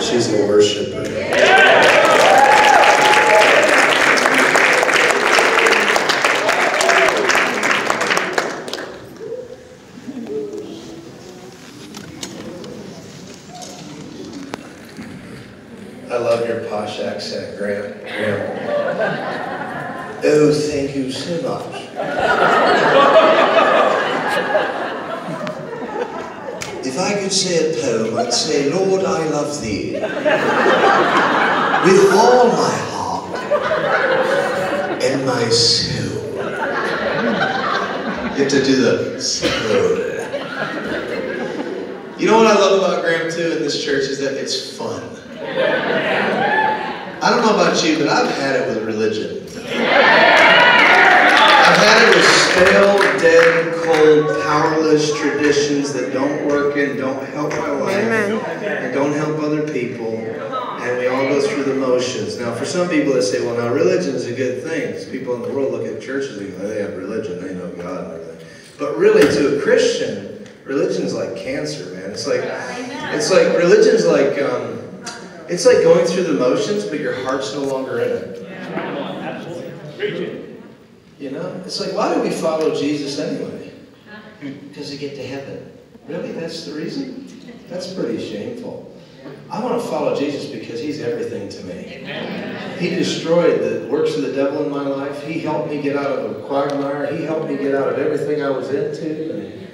She's a worshiper. I love your posh accent, Graham. Oh, thank you so much. If I could say a poem, I'd say, Lord, I love thee with all my heart and my soul. You have to do the soul. You know what I love about Graham, too, in this church is that it's fun. I don't know about you, but I've had it with religion. I've had it with stale, dead, cold, powerless traditions that don't work and don't help my life and don't help other people, and we all go through the motions. Now, for some people that say, well, now religion is a good thing, because people in the world look at churches and go, they have religion, they know God and everything. But really, to a Christian, religion is like cancer, man. It's like religion's like It's like going through the motions, but your heart's no longer in it. Absolutely. You know? It's like, why do we follow Jesus anyway? Because we get to heaven. Really? That's the reason? That's pretty shameful. I want to follow Jesus because he's everything to me. He destroyed the works of the devil in my life. He helped me get out of a quagmire. He helped me get out of everything I was into. And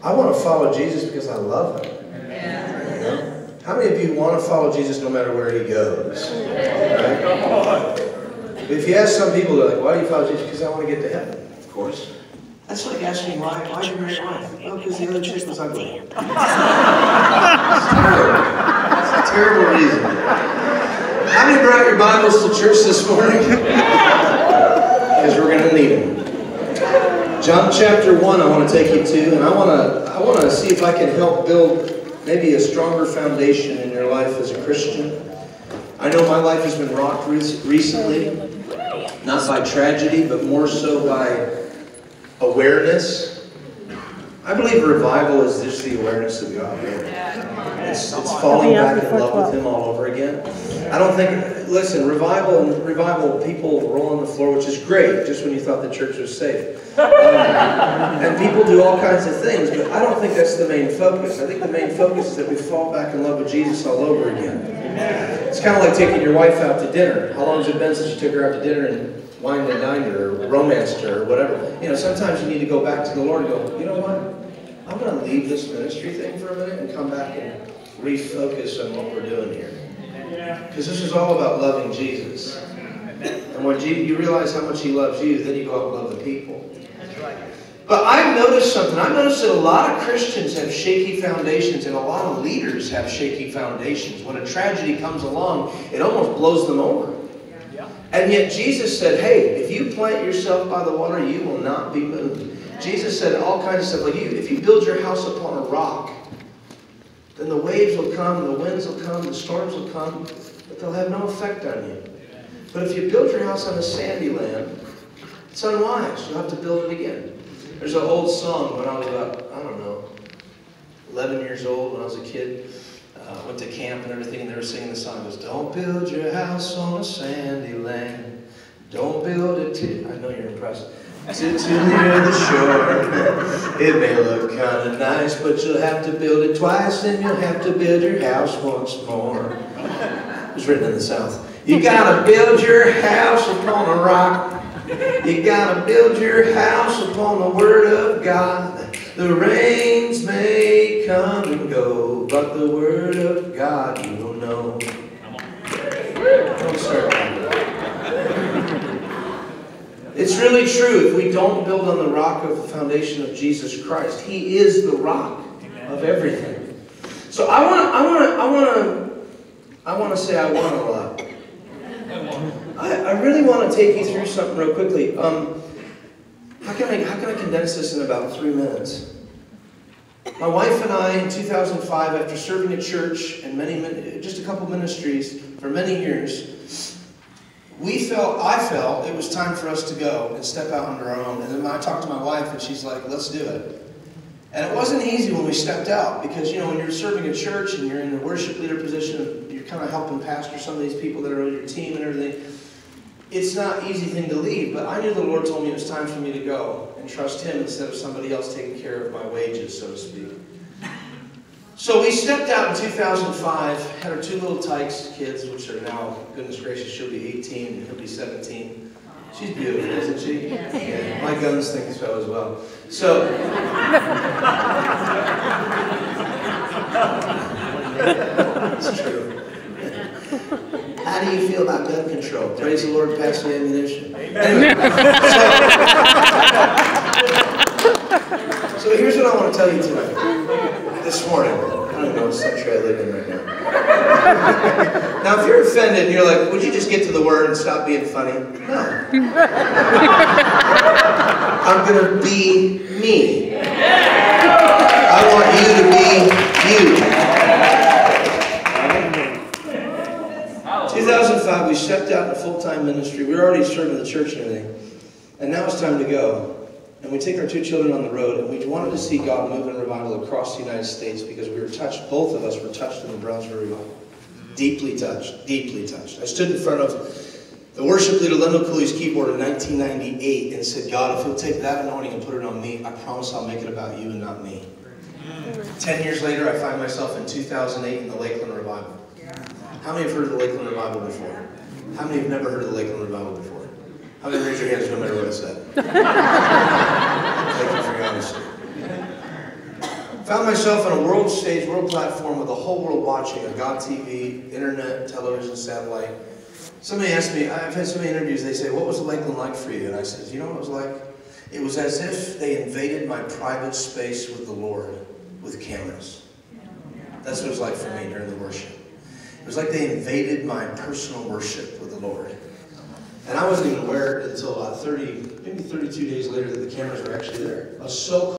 I want to follow Jesus because I love him. You know? How many of you want to follow Jesus no matter where he goes? Right? If you ask some people, they're like, why do you follow Jesus? Because I want to get to heaven. Of course. That's like asking why did you marry your wife? Oh, because the other chick was ugly. It's terrible. It's a terrible reason. How many brought your Bibles to church this morning? Because we're going to need them. John chapter 1 I want to take you to, and I want to see if I can help build maybe a stronger foundation in your life as a Christian. I know my life has been rocked recently, not by tragedy, but more so by awareness. I believe revival is just the awareness of God. It's falling back in love with him all over again. I don't think, listen, revival, people roll on the floor, which is great, just when you thought the church was safe. And people do all kinds of things, but I don't think that's the main focus. I think the main focus is that we fall back in love with Jesus all over again. It's kind of like taking your wife out to dinner. How long has it been since you took her out to dinner and wined and dined her, or romanced her, or whatever? You know, sometimes you need to go back to the Lord and go, you know what? I'm going to leave this ministry thing for a minute and come back and refocus on what we're doing here. Because this is all about loving Jesus. And when you realize how much he loves you, then you go out and love the people. But I've noticed something. I've noticed that a lot of Christians have shaky foundations, and a lot of leaders have shaky foundations. When a tragedy comes along, it almost blows them over. And yet Jesus said, hey, if you plant yourself by the water, you will not be moved. Jesus said all kinds of stuff. Like if you build your house upon a rock, then the waves will come, the winds will come, the storms will come, but they'll have no effect on you. But if you build your house on a sandy land, it's unwise. You'll have to build it again. There's an old song when I was about, 11 years old, when I was a kid. Went to camp and everything, and they were singing the song. It goes, don't build your house on a sandy land. Don't build it too, I know you're impressed, too near the shore. It may look kind of nice, but you'll have to build it twice, and you'll have to build your house once more. It was written in the South. You gotta build your house upon a rock. You gotta build your house upon the Word of God. The rains may come and go, but the Word of God you will know. Don't start that. It's really true. If we don't build on the rock of the foundation of Jesus Christ, he is the rock of everything. So I want to say I want a lot. I really want to take you through something real quickly. How can I condense this in about 3 minutes? My wife and I, in 2005, after serving at church and just a couple ministries for many years, I felt it was time for us to go and step out on our own. And then I talked to my wife, and she's like, let's do it. And it wasn't easy when we stepped out, because, you know, when you're serving a church and you're in the worship leader position, you're kind of helping pastor some of these people that are on your team and everything. It's not an easy thing to leave, but I knew the Lord told me it was time for me to go and trust him instead of somebody else taking care of my wages, so to speak. So we stepped out in 2005, had our 2 little Tykes kids, which are now, goodness gracious, she'll be 18 and he'll be 17. She's beautiful, isn't she? Yeah, my guns think so as well. So, it's true. How do you feel about gun control? Praise the Lord, pass the ammunition. Anyway, so here's what I want to tell you tonight. This morning. I don't know what country I live in right now. Now, if you're offended and you're like, would you just get to the word and stop being funny? No. I'm going to be me. I want you to be you. 2005, we stepped out in a full-time ministry. We were already serving the church and everything. And now it's time to go. And we take our 2 children on the road, and we wanted to see God move in revival across the United States because we were touched, both of us were touched in the Brownsville revival. Deeply touched, deeply touched. I stood in front of the worship leader, Lendell Cooley's keyboard in 1998 and said, God, if you'll take that anointing and put it on me, I promise I'll make it about you and not me. 10 years later, I find myself in 2008 in the Lakeland Revival. How many have heard of the Lakeland Revival before? How many have never heard of the Lakeland Revival before? How many raise your hands no matter what I said? Thank you for your honesty. Found myself on a world stage, world platform with the whole world watching on God TV, internet, television, satellite. Somebody asked me, I've had so many interviews, they say, what was Lakeland like for you? And I said, you know what it was like? It was as if they invaded my private space with the Lord with cameras. That's what it was like for me during the worship. It was like they invaded my personal worship with the Lord. And I wasn't even aware until about 30, maybe 32 days later that the cameras were actually there. I was so